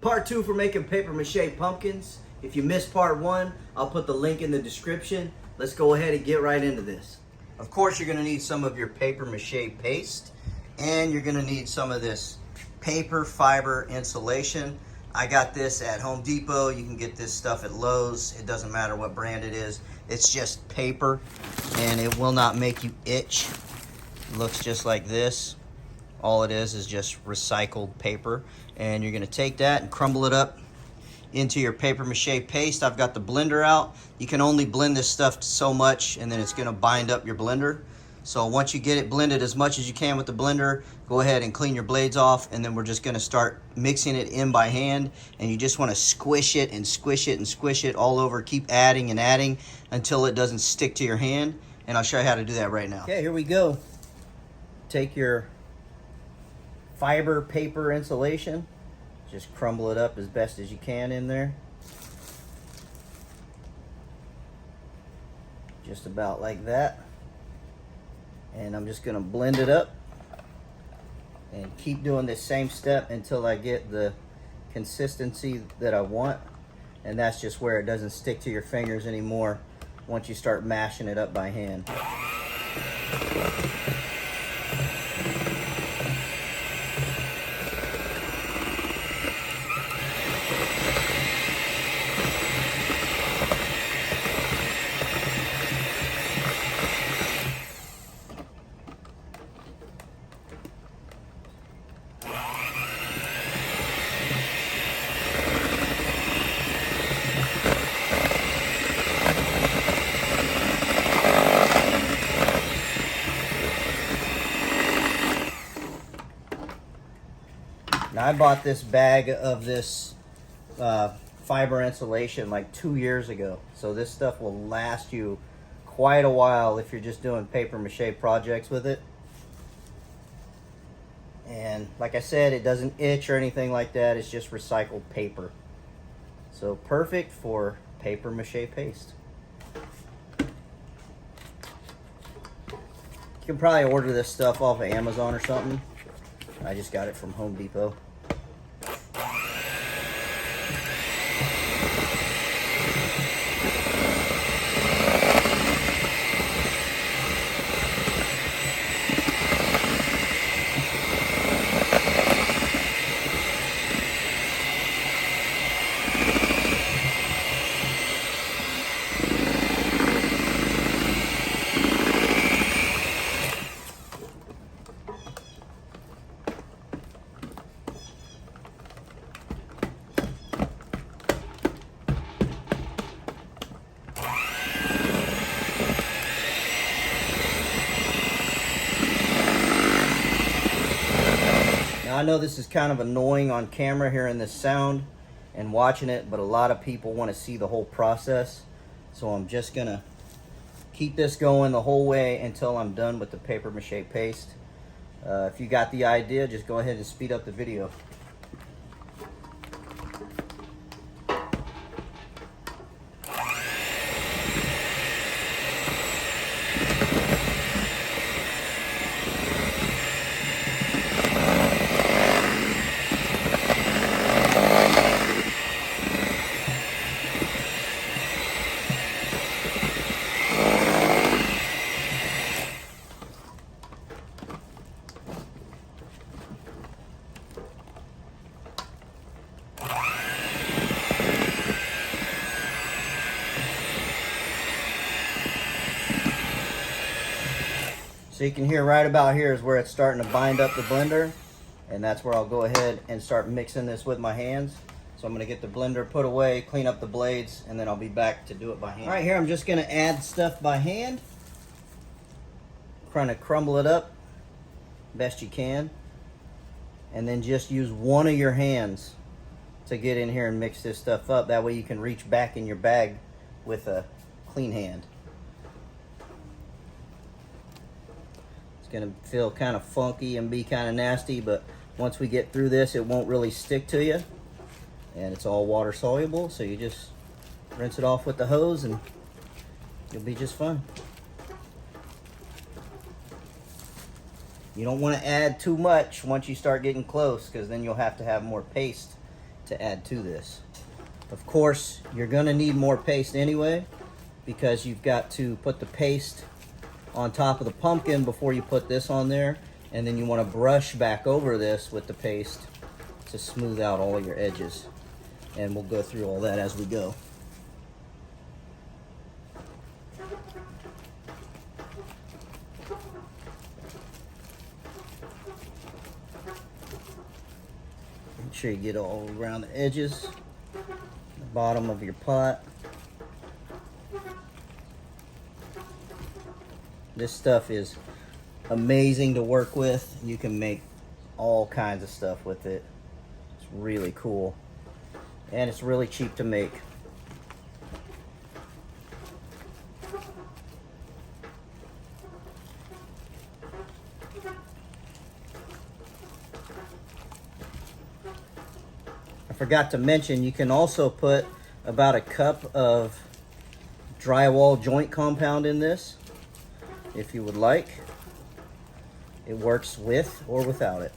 Part 2 for making paper mache pumpkins. If you missed part 1, I'll put the link in the description. Let's go ahead and get right into this. Of course, you're going to need some of your paper mache paste, and you're going to need some of this paper fiber insulation. I got this at Home Depot. You can get this stuff at Lowe's. It doesn't matter what brand it is. It's just paper, and it will not make you itch. It looks just like this. All it is just recycled paper, and you're going to take that and crumble it up into your paper mache paste. I've got the blender out. You can only blend this stuff so much, and then it's going to bind up your blender. So once you get it blended as much as you can with the blender, go ahead and clean your blades off, and then we're just going to start mixing it in by hand. And you just want to squish it and squish it and squish it all over. Keep adding and adding until it doesn't stick to your hand, and I'll show you how to do that right now. Okay, here we go. Take your fiber paper insulation, just crumble it up as best as you can in there, just about like that. And I'm just going to blend it up and keep doing this same step until I get the consistency that I want, and that's just where it doesn't stick to your fingers anymore once you start mashing it up by hand. Now, I bought this bag of this fiber insulation like 2 years ago, so this stuff will last you quite a while if you're just doing paper mache projects with it. And like I said, it doesn't itch or anything like that. It's just recycled paper, so perfect for paper mache paste. You can probably order this stuff off of Amazon or something. I just got it from Home Depot. Now, I know this is kind of annoying on camera hearing this sound and watching it, but a lot of people want to see the whole process. So I'm just gonna keep this going the whole way until I'm done with the paper mache paste. If you got the idea, just go ahead and speed up the video. So you can hear right about here is where it's starting to bind up the blender, and that's where I'll go ahead and start mixing this with my hands. So I'm going to get the blender put away, clean up the blades, and then I'll be back to do it by hand. All right, here I'm just going to add stuff by hand. Trying to crumble it up best you can, and then just use one of your hands to get in here and mix this stuff up. That way you can reach back in your bag with a clean hand. It's gonna feel kind of funky and be kind of nasty, but once we get through this, it won't really stick to you, and it's all water soluble, so you just rinse it off with the hose and you'll be just fine. You don't want to add too much once you start getting close, because then you'll have to have more paste to add to this. Of course, you're gonna need more paste anyway, because you've got to put the paste on top of the pumpkin before you put this on there, and then you want to brush back over this with the paste to smooth out all your edges. And we'll go through all that as we go. Make sure you get all around the edges, the bottom of your pot. This stuff is amazing to work with. You can make all kinds of stuff with it. It's really cool. And it's really cheap to make. I forgot to mention, you can also put about a cup of drywall joint compound in this, if you would like. It works with or without it.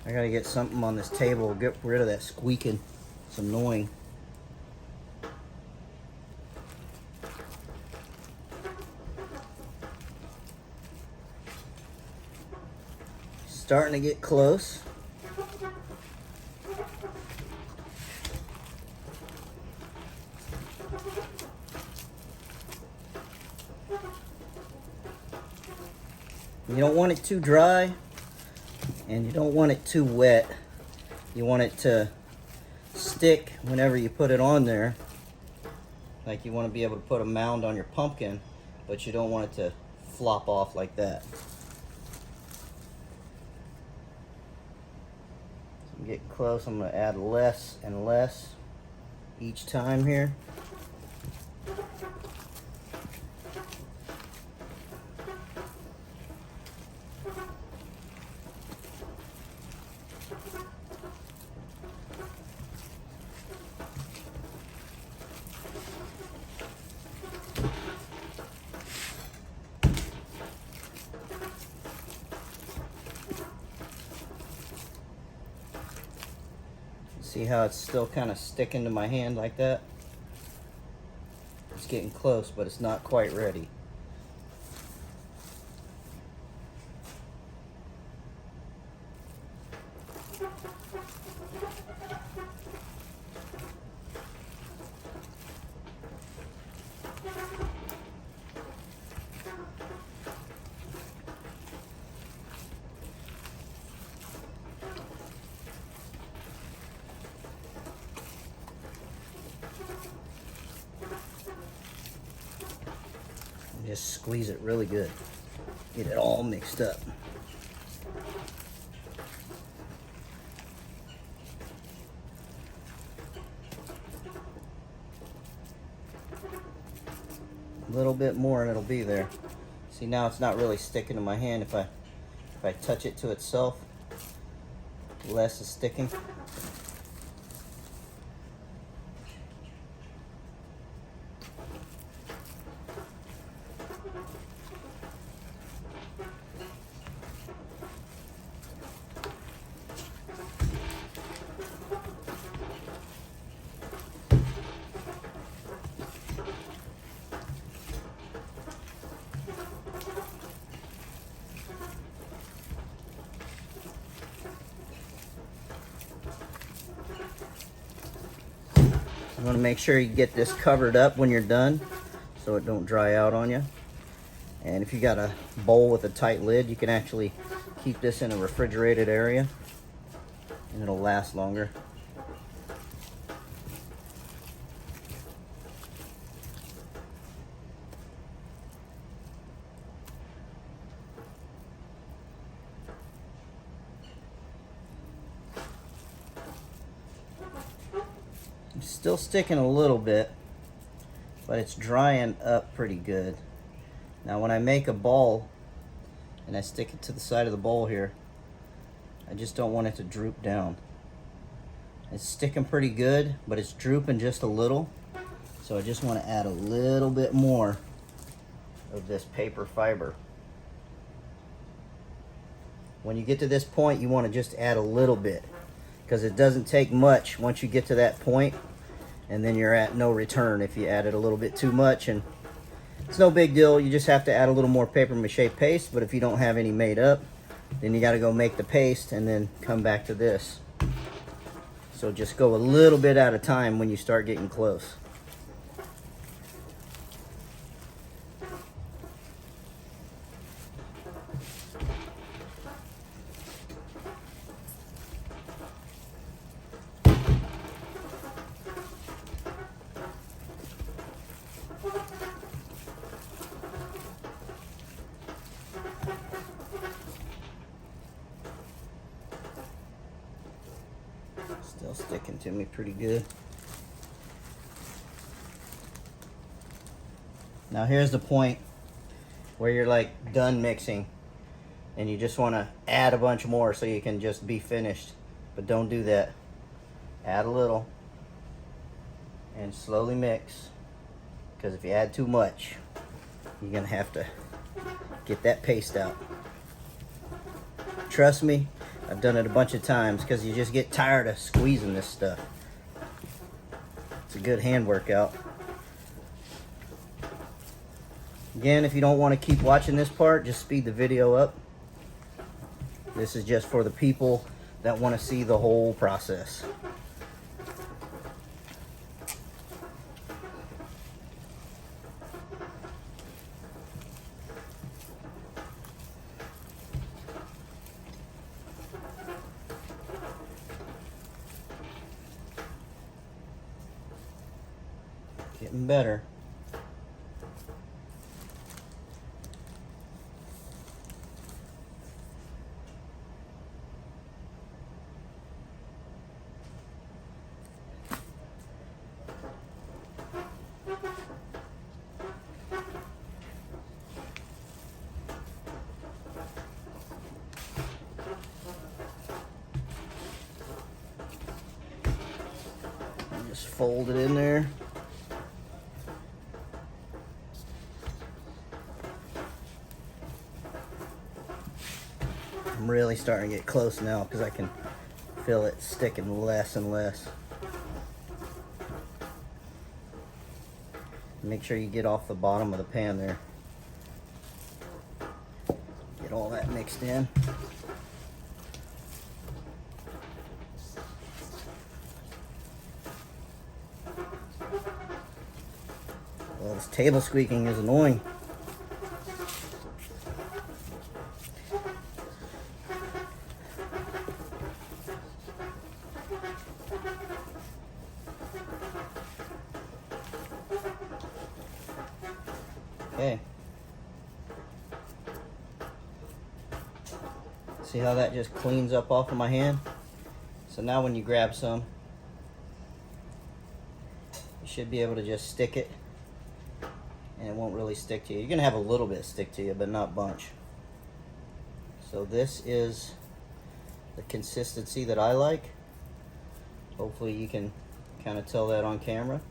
I gotta get something on this table, get rid of that squeaking. It's annoying. Starting to get close. You don't want it too dry, and you don't want it too wet. You want it to stick whenever you put it on there. Like, you want to be able to put a mound on your pumpkin, but you don't want it to flop off like that. So I'm getting close. I'm going to add less and less each time here. See how it's still kind of sticking to my hand like that? It's getting close, but it's not quite ready. Just squeeze it really good. Get it all mixed up. A little bit more and it'll be there. See, now it's not really sticking to my hand. If I touch it to itself, less is sticking. You want to make sure you get this covered up when you're done so it don't dry out on you. And if you got a bowl with a tight lid, you can actually keep this in a refrigerated area and it'll last longer. Still sticking a little bit, but it's drying up pretty good. Now when I make a ball and I stick it to the side of the bowl here, I just don't want it to droop down. It's sticking pretty good, but it's drooping just a little. So I just want to add a little bit more of this paper fiber. When you get to this point, you want to just add a little bit, because it doesn't take much once you get to that point, and then you're at no return if you added a little bit too much. And it's no big deal. You just have to add a little more paper mache paste, but if you don't have any made up, then you got to go make the paste and then come back to this. So just go a little bit at a time when you start getting close. Still sticking to me pretty good. Now here's the point where you're like done mixing and you just want to add a bunch more so you can just be finished. But don't do that. Add a little and slowly mix, because if you add too much, you're gonna have to get that paste out. Trust me, I've done it a bunch of times, because you just get tired of squeezing this stuff. It's a good hand workout. Again, if you don't want to keep watching this part, just speed the video up. This is just for the people that want to see the whole process. Getting better. Just fold it in there. I'm really starting to get close now, because I can feel it sticking less and less. Make sure you get off the bottom of the pan there. Get all that mixed in. Well, this table squeaking is annoying. Okay. See how that just cleans up off of my hand? So now when you grab some, you should be able to just stick it, and it won't really stick to you. You're gonna have a little bit stick to you, but not bunch. So this is the consistency that I like. Hopefully you can kind of tell that on camera,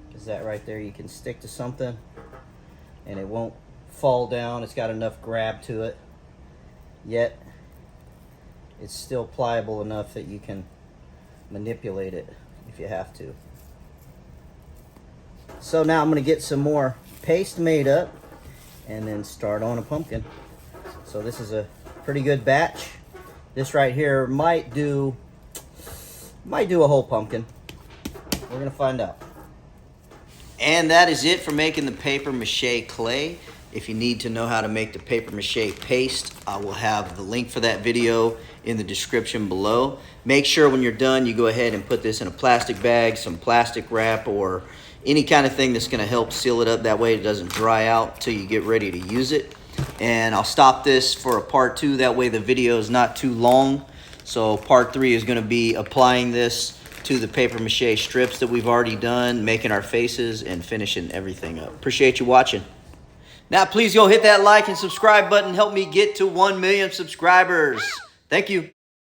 because that right there, you can stick to something and it won't fall down. It's got enough grab to it, yet it's still pliable enough that you can manipulate it if you have to. So now I'm going to get some more paste made up and then start on a pumpkin. So this is a pretty good batch. This right here might do a whole pumpkin. We're going to find out. And that is it for making the paper mache clay. If you need to know how to make the paper mache paste, I will have the link for that video in the description below. Make sure when you're done, you go ahead and put this in a plastic bag, some plastic wrap, or any kind of thing that's going to help seal it up. That way it doesn't dry out till you get ready to use it. And I'll stop this for a part 2. That way the video is not too long. So part 3 is going to be applying this to the paper mache strips that we've already done, making our faces and finishing everything up. Appreciate you watching. Now, please go hit that like and subscribe button. Help me get to 1 million subscribers. Thank you.